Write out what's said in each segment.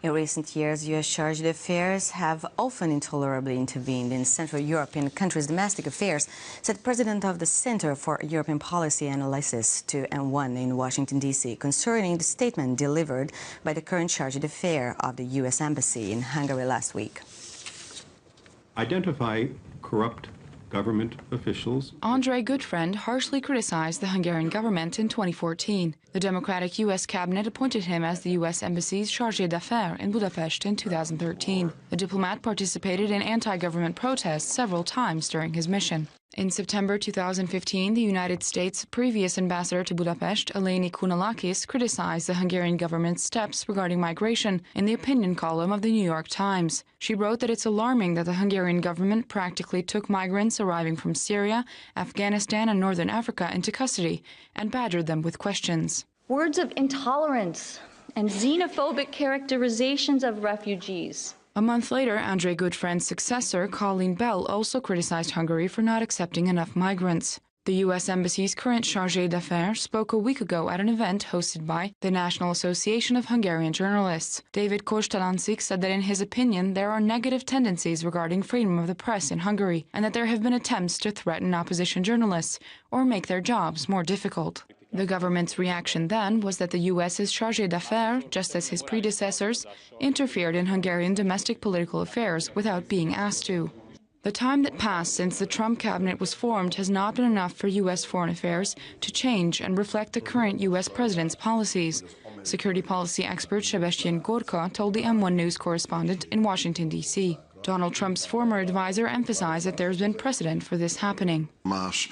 In recent years, U.S. chargé d'affaires have often intolerably intervened in Central European countries' domestic affairs, said President of the Center for European Policy Analysis to N1 in Washington, D.C., concerning the statement delivered by the current chargé d'affaires of the U.S. Embassy in Hungary last week. Identify corrupt government officials. Andrei Goodfriend harshly criticized the Hungarian government in 2014. The Democratic U.S. cabinet appointed him as the U.S. Embassy's chargé d'affaires in Budapest in 2013. The diplomat participated in anti-government protests several times during his mission. In September 2015, the United States' previous ambassador to Budapest, Eleni Kounalakis, criticized the Hungarian government's steps regarding migration in the opinion column of the New York Times. She wrote that it's alarming that the Hungarian government practically took migrants arriving from Syria, Afghanistan, and Northern Africa into custody and badgered them with questions. Words of intolerance and xenophobic characterizations of refugees. A month later, Andrei Goodfriend's successor, Colleen Bell, also criticized Hungary for not accepting enough migrants. The U.S. Embassy's current chargé d'affaires spoke a week ago at an event hosted by the National Association of Hungarian Journalists. David Kostelancik said that in his opinion there are negative tendencies regarding freedom of the press in Hungary and that there have been attempts to threaten opposition journalists or make their jobs more difficult. The government's reaction then was that the U.S.'s chargé d'affaires, just as his predecessors, interfered in Hungarian domestic political affairs without being asked to. The time that passed since the Trump cabinet was formed has not been enough for U.S. foreign affairs to change and reflect the current U.S. president's policies. Security policy expert Sebastian Gorka told the M1 News correspondent in Washington, D.C. Donald Trump's former advisor emphasized that there's been precedent for this happening. I've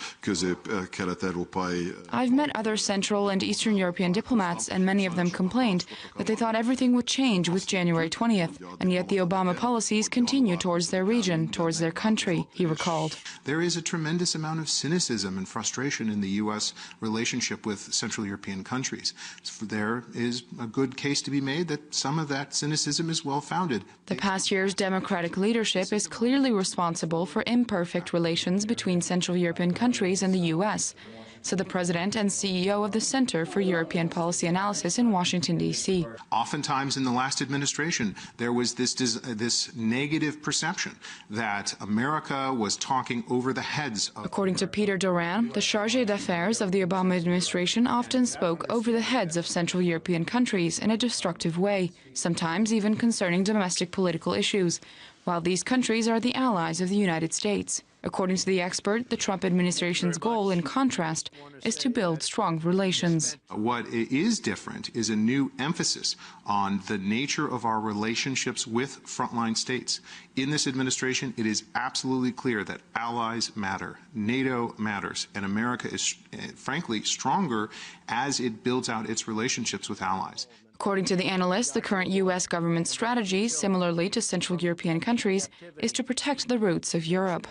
met other Central and Eastern European diplomats, and many of them complained that they thought everything would change with January 20th, and yet the Obama policies continue towards their region, towards their country, he recalled. There is a tremendous amount of cynicism and frustration in the U.S. relationship with Central European countries. There is a good case to be made that some of that cynicism is well-founded. The past year's Democratic leadership is clearly responsible for imperfect relations between Central European countries and the U.S., said the president and CEO of the Center for European Policy Analysis in Washington, D.C. Oftentimes in the last administration, there was this negative perception that America was talking over the heads of... According to Peter Doran, the chargé d'affaires of the Obama administration often spoke over the heads of Central European countries in a destructive way, sometimes even concerning domestic political issues, while these countries are the allies of the United States. According to the expert, the Trump administration's goal, in contrast, is to build strong relations. What is different is a new emphasis on the nature of our relationships with frontline states. In this administration, it is absolutely clear that allies matter, NATO matters, and America is, frankly, stronger as it builds out its relationships with allies. According to the analyst, the current U.S. government strategy, similarly to Central European countries, is to protect the roots of Europe.